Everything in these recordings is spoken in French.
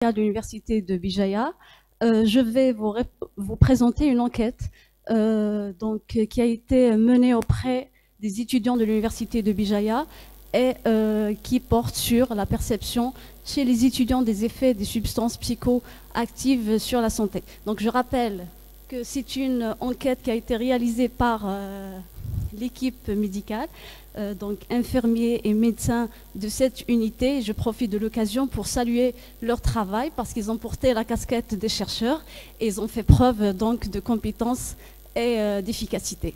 de l'université de Bijaya. Je vais vous présenter une enquête qui a été menée auprès des étudiants de l'université de Bijaya et qui porte sur la perception chez les étudiants des effets des substances psychoactives sur la santé. Donc je rappelle que c'est une enquête qui a été réalisée par l'équipe médicale, donc infirmiers et médecins de cette unité. Je profite de l'occasion pour saluer leur travail parce qu'ils ont porté la casquette des chercheurs et ils ont fait preuve donc de compétences et d'efficacité.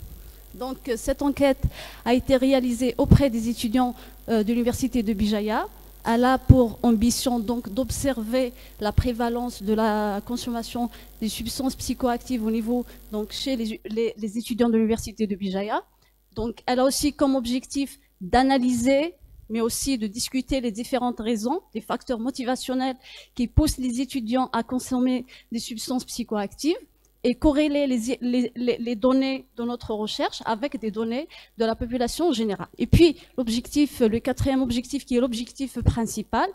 Donc cette enquête a été réalisée auprès des étudiants de l'université de Bijaya. Elle a pour ambition donc d'observer la prévalence de la consommation des substances psychoactives au niveau donc chez les étudiants de l'université de Bijaya. Donc, elle a aussi comme objectif d'analyser, mais aussi de discuter les différentes raisons, des facteurs motivationnels qui poussent les étudiants à consommer des substances psychoactives et corréler les données de notre recherche avec des données de la population générale. Et puis, le quatrième objectif, qui est l'objectif principal,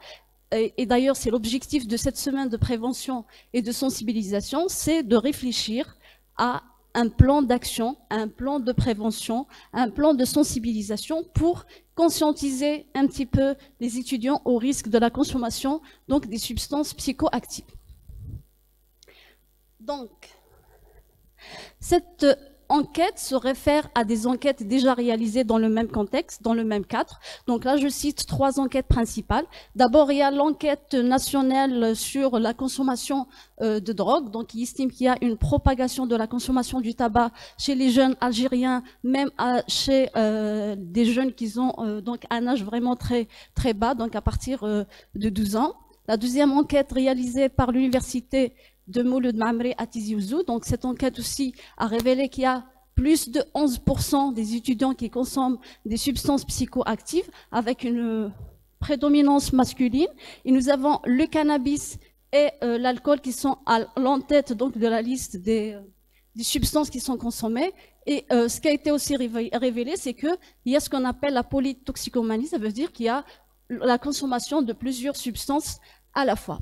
et d'ailleurs c'est l'objectif de cette semaine de prévention et de sensibilisation, c'est de réfléchir à un plan d'action, un plan de prévention, un plan de sensibilisation pour conscientiser un petit peu les étudiants au risque de la consommation donc des substances psychoactives. Donc, cette enquête se réfère à des enquêtes déjà réalisées dans le même contexte, dans le même cadre. Donc là, je cite 3 enquêtes principales. D'abord, il y a l'enquête nationale sur la consommation de drogue. Donc, il estime qu'il y a une propagation de la consommation du tabac chez les jeunes algériens, même chez des jeunes qui ont donc un âge vraiment très, très bas, donc à partir de 12 ans. La deuxième enquête réalisée par l'université de Mouloud Mamri à Tizi Ouzou. Donc cette enquête aussi a révélé qu'il y a plus de 11% des étudiants qui consomment des substances psychoactives avec une prédominance masculine. Et nous avons le cannabis et l'alcool qui sont à l'en-tête donc de la liste des substances qui sont consommées. Et ce qui a été aussi révélé, c'est qu'il y a ce qu'on appelle la polytoxicomanie, ça veut dire qu'il y a la consommation de plusieurs substances à la fois.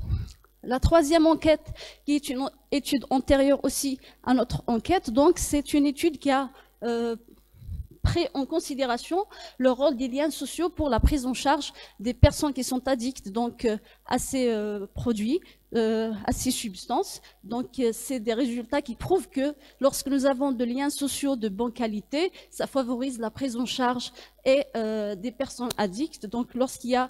La troisième enquête, qui est une étude antérieure aussi à notre enquête, donc c'est une étude qui a pris en considération le rôle des liens sociaux pour la prise en charge des personnes qui sont addictes donc à ces produits, à ces substances. Donc c'est des résultats qui prouvent que lorsque nous avons des liens sociaux de bonne qualité, ça favorise la prise en charge et des personnes addictes. Donc lorsqu'il y a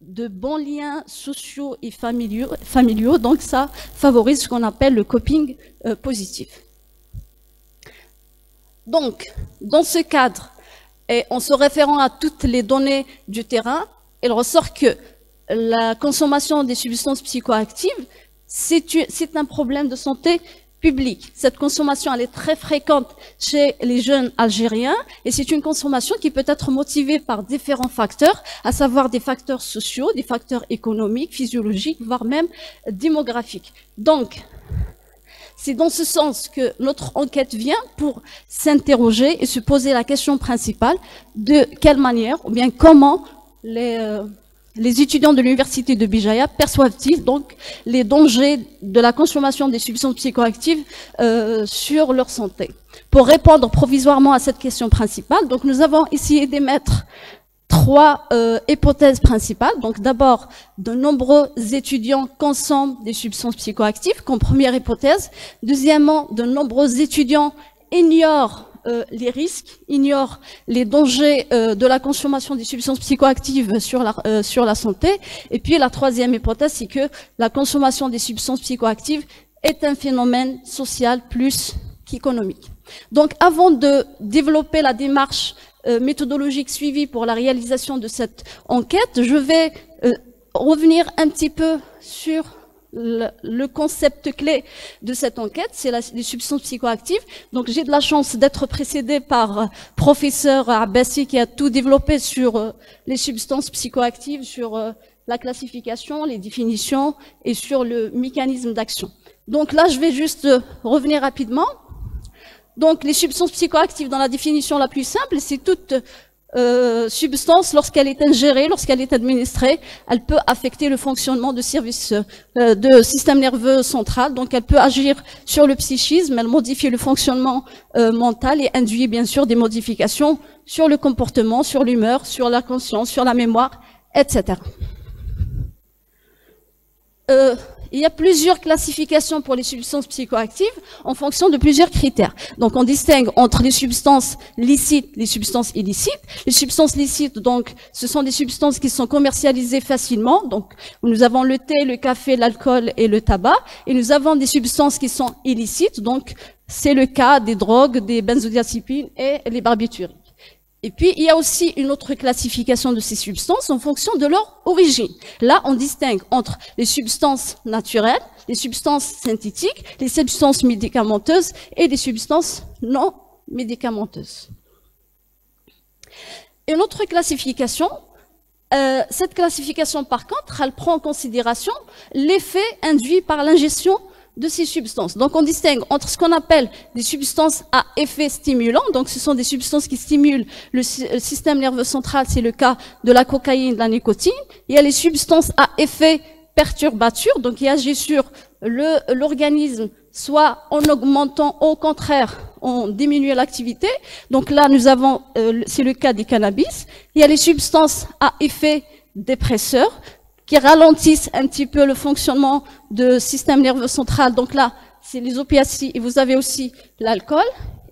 de bons liens sociaux et familiaux, donc ça favorise ce qu'on appelle le coping positif. Donc, dans ce cadre, et en se référant à toutes les données du terrain, il ressort que la consommation des substances psychoactives, c'est un problème de santé publique. Cette consommation, elle est très fréquente chez les jeunes algériens et c'est une consommation qui peut être motivée par différents facteurs, à savoir des facteurs sociaux, des facteurs économiques, physiologiques, voire même démographiques. Donc, c'est dans ce sens que notre enquête vient pour s'interroger et se poser la question principale de quelle manière ou bien comment les étudiants de l'université de Bijaya perçoivent-ils donc les dangers de la consommation des substances psychoactives sur leur santé. Pour répondre provisoirement à cette question principale, donc nous avons essayé d'émettre 3 hypothèses principales. Donc d'abord, de nombreux étudiants consomment des substances psychoactives comme première hypothèse. Deuxièmement, de nombreux étudiants ignorent les risques, ignorent les dangers de la consommation des substances psychoactives sur la santé. Et puis la troisième hypothèse, c'est que la consommation des substances psychoactives est un phénomène social plus qu'économique. Donc avant de développer la démarche méthodologique suivie pour la réalisation de cette enquête, je vais revenir un petit peu sur le concept clé de cette enquête, c'est les substances psychoactives. Donc j'ai de la chance d'être précédée par professeur Abbassi qui a tout développé sur les substances psychoactives, sur la classification, les définitions et sur le mécanisme d'action. Donc là, je vais juste revenir rapidement. Donc les substances psychoactives, dans la définition la plus simple, c'est toute substance, lorsqu'elle est ingérée, lorsqu'elle est administrée, elle peut affecter le fonctionnement de système nerveux central. Donc, elle peut agir sur le psychisme, elle modifie le fonctionnement mental et induit bien sûr des modifications sur le comportement, sur l'humeur, sur la conscience, sur la mémoire, etc. Il y a plusieurs classifications pour les substances psychoactives en fonction de plusieurs critères. Donc, on distingue entre les substances licites, les substances illicites. Les substances licites, donc, ce sont des substances qui sont commercialisées facilement. Donc, nous avons le thé, le café, l'alcool et le tabac. Et nous avons des substances qui sont illicites. Donc, c'est le cas des drogues, des benzodiazépines et les barbituriques. Et puis, il y a aussi une autre classification de ces substances en fonction de leur origine. Là, on distingue entre les substances naturelles, les substances synthétiques, les substances médicamenteuses et les substances non médicamenteuses. Une autre classification, cette classification, par contre, elle prend en considération l'effet induit par l'ingestion de ces substances. Donc, on distingue entre ce qu'on appelle des substances à effet stimulant. Donc, ce sont des substances qui stimulent le système nerveux central. C'est le cas de la cocaïne, de la nicotine. Il y a les substances à effet perturbateur, donc qui agissent sur l'organisme, soit en augmentant, au contraire, en diminuant l'activité. Donc là, nous avons, c'est le cas des cannabis. Il y a les substances à effet dépresseur, qui ralentissent un petit peu le fonctionnement du système nerveux central. Donc là, c'est les opiacés et vous avez aussi l'alcool.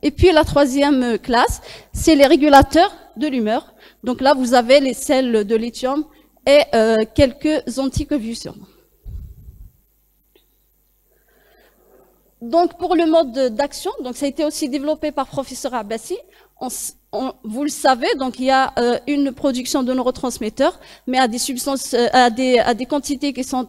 Et puis la troisième classe, c'est les régulateurs de l'humeur. Donc là, vous avez les sels de lithium et quelques anticonvulsants. Donc pour le mode d'action, donc ça a été aussi développé par professeur Abbassi. Vous le savez, donc il y a une production de neurotransmetteurs, mais à des substances, à des quantités qui sont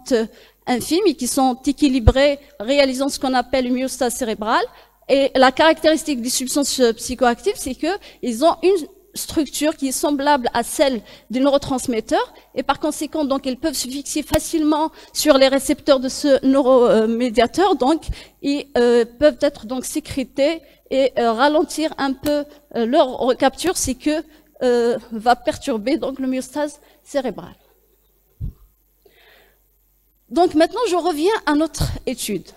infimes et qui sont équilibrées, réalisant ce qu'on appelle une myostase cérébrale. Et la caractéristique des substances psychoactives, c'est qu'ils ont une structure qui est semblable à celle des neurotransmetteurs, et par conséquent, donc, ils peuvent se fixer facilement sur les récepteurs de ce neuromédiateur, donc, ils peuvent être donc sécrétés et ralentir un peu leur recapture, c'est que va perturber donc l'homéostase cérébrale. Donc maintenant, je reviens à notre étude.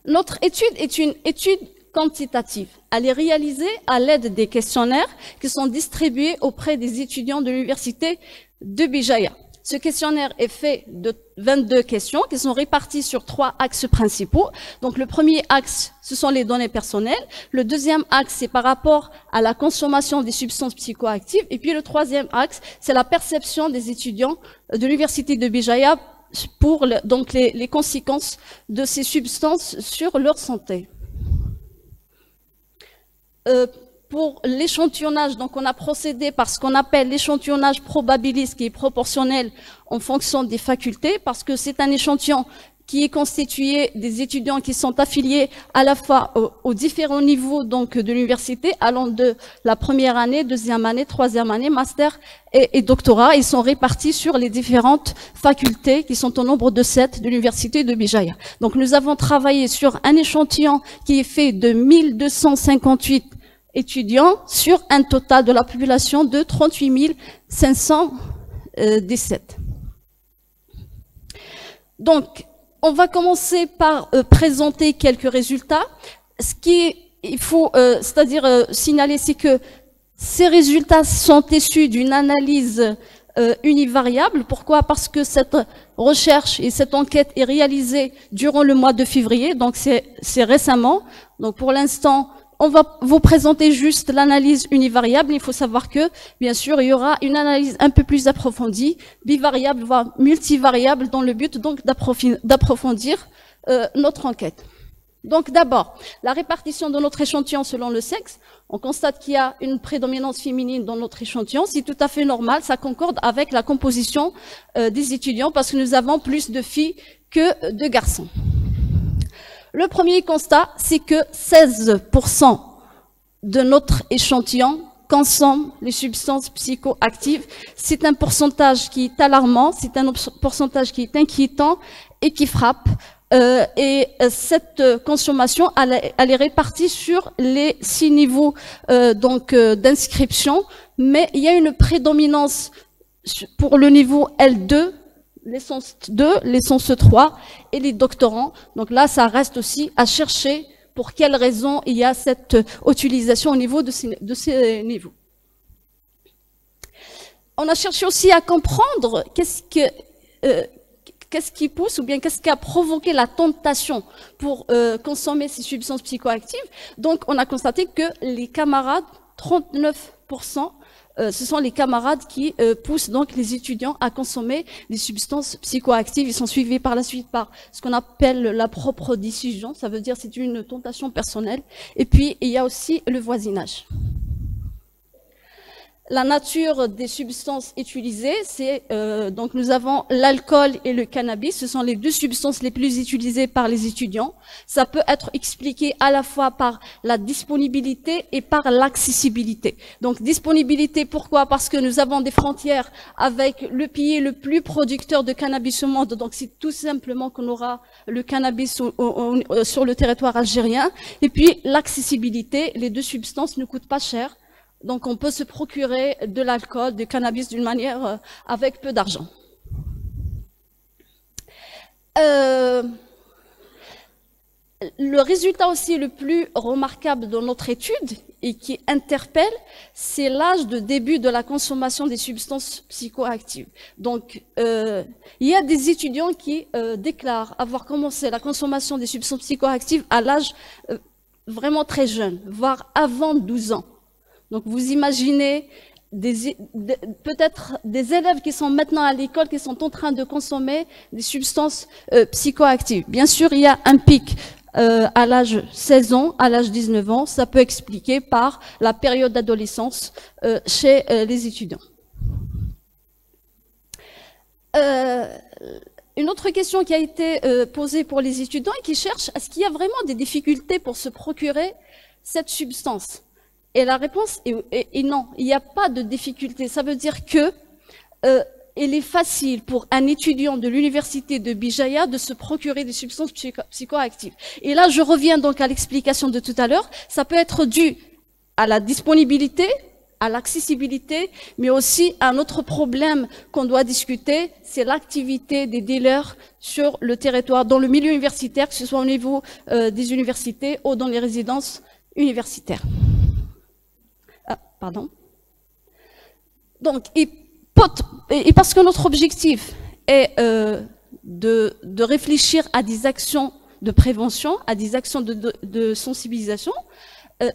Notre étude est une étude quantitative. Elle est réalisée à l'aide des questionnaires qui sont distribués auprès des étudiants de l'université de Bijaya. Ce questionnaire est fait de 22 questions qui sont réparties sur 3 axes principaux. Donc le premier axe, ce sont les données personnelles. Le deuxième axe, c'est par rapport à la consommation des substances psychoactives. Et puis le troisième axe, c'est la perception des étudiants de l'université de Bijaya pour donc les conséquences de ces substances sur leur santé. Pour l'échantillonnage, donc on a procédé par ce qu'on appelle l'échantillonnage probabiliste qui est proportionnel en fonction des facultés, parce que c'est un échantillon qui est constitué des étudiants qui sont affiliés à la fois aux différents niveaux donc de l'université, allant de la première année, deuxième année, troisième année, master et doctorat. Ils sont répartis sur les différentes facultés qui sont au nombre de 7 de l'université de Bijaya. Donc nous avons travaillé sur un échantillon qui est fait de 1258 étudiants sur un total de la population de 38 517. Donc, on va commencer par présenter quelques résultats. Ce qu'il faut, signaler, c'est que ces résultats sont issus d'une analyse univariable. Pourquoi? Parce que cette recherche et cette enquête est réalisée durant le mois de février, donc c'est récemment. Donc pour l'instant, on va vous présenter juste l'analyse univariable. Il faut savoir que, bien sûr, il y aura une analyse un peu plus approfondie, bivariable, voire multivariable, dans le but donc d'approfondir notre enquête. Donc d'abord, la répartition de notre échantillon selon le sexe. On constate qu'il y a une prédominance féminine dans notre échantillon. C'est tout à fait normal, ça concorde avec la composition des étudiants parce que nous avons plus de filles que de garçons. Le premier constat, c'est que 16% de notre échantillon consomment les substances psychoactives. C'est un pourcentage qui est alarmant, c'est un pourcentage qui est inquiétant et qui frappe. Et cette consommation, elle est répartie sur les 6 niveaux d'inscription mais il y a une prédominance pour le niveau L2, l'essence 2, l'essence 3 et les doctorants. Donc là, ça reste aussi à chercher pour quelles raisons il y a cette utilisation au niveau de ces niveaux. On a cherché aussi à comprendre qu'est-ce qui pousse ou bien qu'est-ce qui a provoqué la tentation pour consommer ces substances psychoactives. Donc, on a constaté que les camarades, 39%, ce sont les camarades qui poussent donc les étudiants à consommer des substances psychoactives. Ils sont suivis par la suite par ce qu'on appelle la propre décision. Ça veut dire c'est une tentation personnelle. Et puis, il y a aussi le voisinage. La nature des substances utilisées, c'est donc nous avons l'alcool et le cannabis. Ce sont les deux substances les plus utilisées par les étudiants. Ça peut être expliqué à la fois par la disponibilité et par l'accessibilité. Donc disponibilité, pourquoi? Parce que nous avons des frontières avec le pays le plus producteur de cannabis au monde. Donc c'est tout simplement qu'on aura le cannabis sur le territoire algérien. Et puis l'accessibilité, les deux substances ne coûtent pas cher. Donc, on peut se procurer de l'alcool, du cannabis d'une manière avec peu d'argent. Le résultat aussi le plus remarquable de notre étude et qui interpelle, c'est l'âge de début de la consommation des substances psychoactives. Donc, il y a des étudiants qui déclarent avoir commencé la consommation des substances psychoactives à l'âge vraiment très jeune, voire avant 12 ans. Donc, vous imaginez peut-être des élèves qui sont maintenant à l'école, qui sont en train de consommer des substances psychoactives. Bien sûr, il y a un pic à l'âge 16 ans, à l'âge 19 ans. Ça peut expliquer par la période d'adolescence chez les étudiants. Une autre question qui a été posée pour les étudiants et qui cherchent, est-ce qu'il y a vraiment des difficultés pour se procurer cette substance ? Et la réponse est non, il n'y a pas de difficulté. Ça veut dire que il est facile pour un étudiant de l'université de Bijaya de se procurer des substances psychoactives. Et là, je reviens donc à l'explication de tout à l'heure. Ça peut être dû à la disponibilité, à l'accessibilité, mais aussi à un autre problème qu'on doit discuter, c'est l'activité des dealers sur le territoire, dans le milieu universitaire, que ce soit au niveau des universités ou dans les résidences universitaires. Pardon. Donc, et parce que notre objectif est de réfléchir à des actions de prévention, à des actions de sensibilisation,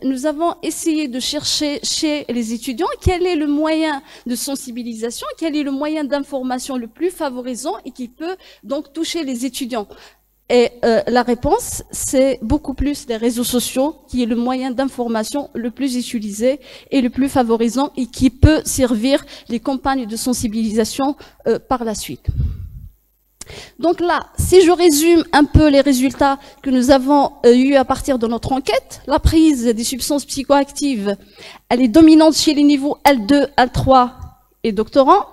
nous avons essayé de chercher chez les étudiants quel est le moyen de sensibilisation, quel est le moyen d'information le plus favorisant et qui peut donc toucher les étudiants. Et la réponse, c'est beaucoup plus les réseaux sociaux, qui est le moyen d'information le plus utilisé et le plus favorisant et qui peut servir les campagnes de sensibilisation par la suite. Donc là, si je résume un peu les résultats que nous avons eus à partir de notre enquête, la prise des substances psychoactives, elle est dominante chez les niveaux L2, L3 et doctorants.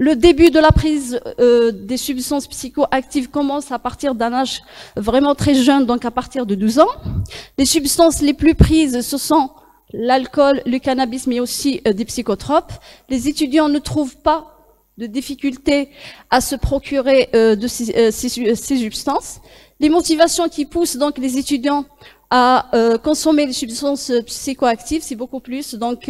Le début de la prise des substances psychoactives commence à partir d'un âge vraiment très jeune, donc à partir de 12 ans. Les substances les plus prises, ce sont l'alcool, le cannabis, mais aussi des psychotropes. Les étudiants ne trouvent pas de difficulté à se procurer de ces substances. Les motivations qui poussent donc les étudiants à consommer les substances psychoactives, c'est beaucoup plus donc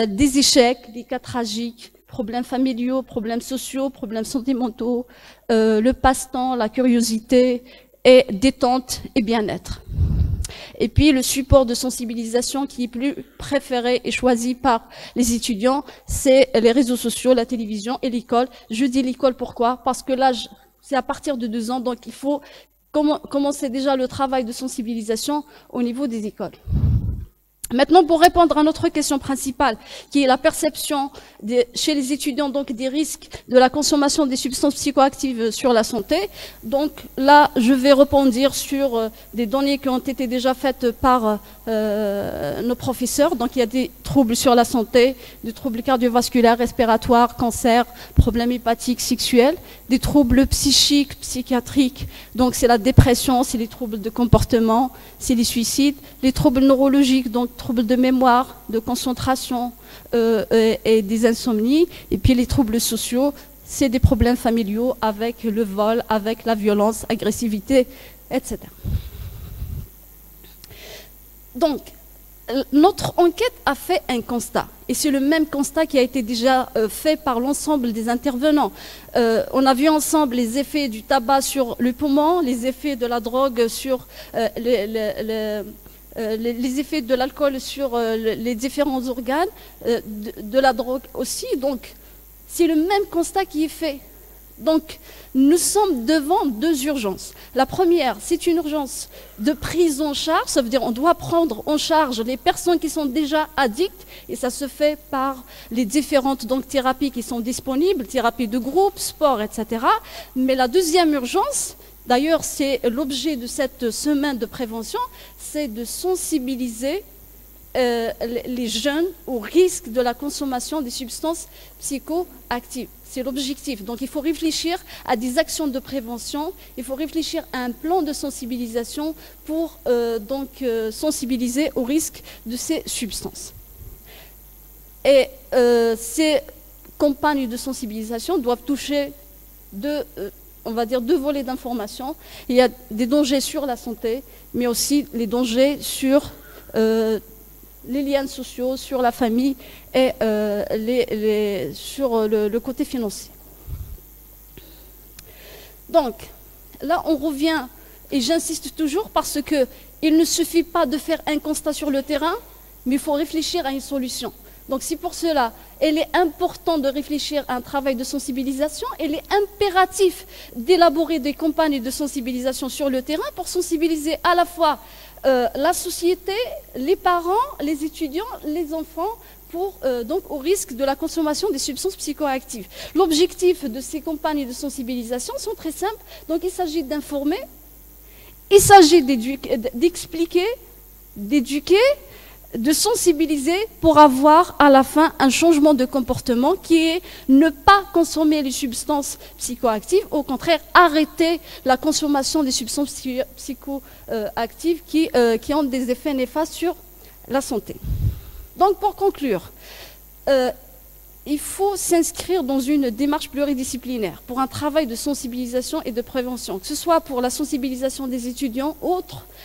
des échecs, des cas tragiques, problèmes familiaux, problèmes sociaux, problèmes sentimentaux, le passe-temps, la curiosité et détente et bien-être. Et puis le support de sensibilisation qui est plus préféré et choisi par les étudiants, c'est les réseaux sociaux, la télévision et l'école. Je dis l'école pourquoi? Parce que là, c'est à partir de 2 ans, donc il faut commencer déjà le travail de sensibilisation au niveau des écoles. Maintenant, pour répondre à notre question principale, qui est la perception chez les étudiants donc des risques de la consommation des substances psychoactives sur la santé, donc là, je vais rebondir sur des données qui ont été déjà faites par nos professeurs. Donc, il y a des troubles sur la santé, des troubles cardiovasculaires, respiratoires, cancer, problèmes hépatiques, sexuels, des troubles psychiques, psychiatriques. Donc, c'est la dépression, c'est les troubles de comportement, c'est les suicides, les troubles neurologiques, donc troubles de mémoire, de concentration et des insomnies. Et puis les troubles sociaux, c'est des problèmes familiaux avec le vol, avec la violence, agressivité, etc. Donc, notre enquête a fait un constat, et c'est le même constat qui a été déjà fait par l'ensemble des intervenants. On a vu ensemble les effets du tabac sur le poumon, les effets de la drogue sur les effets de l'alcool sur les différents organes, de la drogue aussi. Donc, c'est le même constat qui est fait. Donc, nous sommes devant deux urgences. La première, c'est une urgence de prise en charge, ça veut dire on doit prendre en charge les personnes qui sont déjà addictes, et ça se fait par les différentes thérapies qui sont disponibles, thérapie de groupe, sport, etc. Mais la deuxième urgence, d'ailleurs c'est l'objet de cette semaine de prévention, c'est de sensibiliser les jeunes au risque de la consommation des substances psychoactives. C'est l'objectif. Donc il faut réfléchir à des actions de prévention, il faut réfléchir à un plan de sensibilisation pour sensibiliser au risque de ces substances. Et ces campagnes de sensibilisation doivent toucher on va dire deux volets d'information. Il y a des dangers sur la santé, mais aussi les dangers sur les liens sociaux, sur la famille et sur le côté financier. Donc, là, on revient, et j'insiste toujours, parce qu'il ne suffit pas de faire un constat sur le terrain, mais il faut réfléchir à une solution. Donc, c'est pour cela, il est important de réfléchir à un travail de sensibilisation, il est impératif d'élaborer des campagnes de sensibilisation sur le terrain pour sensibiliser à la fois la société, les parents, les étudiants, les enfants, au risque de la consommation des substances psychoactives. L'objectif de ces campagnes de sensibilisation sont très simples. Donc il s'agit d'informer, il s'agit d'expliquer, d'éduquer, de sensibiliser pour avoir à la fin un changement de comportement qui est ne pas consommer les substances psychoactives, au contraire arrêter la consommation des substances psychoactives qui ont des effets néfastes sur la santé. Donc pour conclure, il faut s'inscrire dans une démarche pluridisciplinaire pour un travail de sensibilisation et de prévention, que ce soit pour la sensibilisation des étudiants,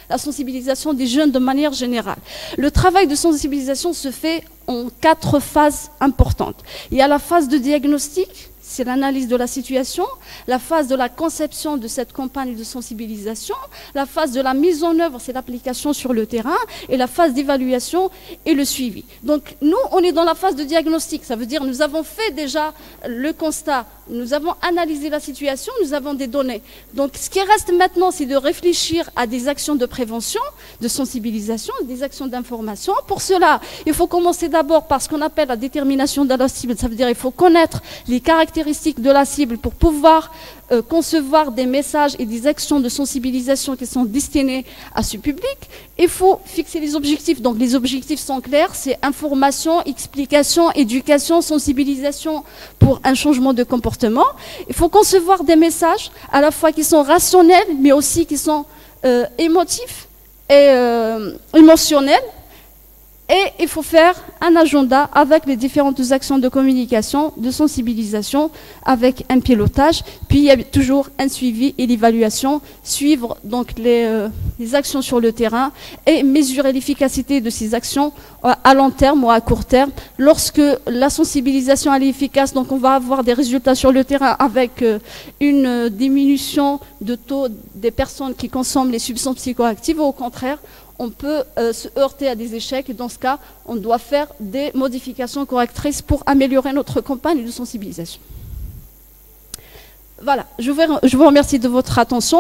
la sensibilisation des jeunes de manière générale. Le travail de sensibilisation se fait en 4 phases importantes. Il y a la phase de diagnostic, c'est l'analyse de la situation, la phase de la conception de cette campagne de sensibilisation, la phase de la mise en œuvre, c'est l'application sur le terrain, et la phase d'évaluation et le suivi. Donc nous, on est dans la phase de diagnostic, ça veut dire nous avons fait déjà le constat, nous avons analysé la situation, nous avons des données. Donc ce qui reste maintenant, c'est de réfléchir à des actions de prévention, de sensibilisation, des actions d'information. Pour cela, il faut commencer d'abord par ce qu'on appelle la détermination de la cible, ça veut dire il faut connaître les caractéristiques de la cible pour pouvoir concevoir des messages et des actions de sensibilisation qui sont destinées à ce public. Il faut fixer les objectifs. Donc les objectifs sont clairs, c'est information, explication, éducation, sensibilisation pour un changement de comportement. Il faut concevoir des messages à la fois qui sont rationnels, mais aussi qui sont émotifs et émotionnels. Et il faut faire un agenda avec les différentes actions de communication, de sensibilisation, avec un pilotage. Puis il y a toujours un suivi et l'évaluation, suivre donc les actions sur le terrain et mesurer l'efficacité de ces actions à long terme ou à court terme. Lorsque la sensibilisation est efficace, donc on va avoir des résultats sur le terrain avec une diminution de taux des personnes qui consomment les substances psychoactives. Au contraire, on peut se heurter à des échecs et dans ce cas, on doit faire des modifications correctrices pour améliorer notre campagne de sensibilisation. Voilà, je vous remercie de votre attention.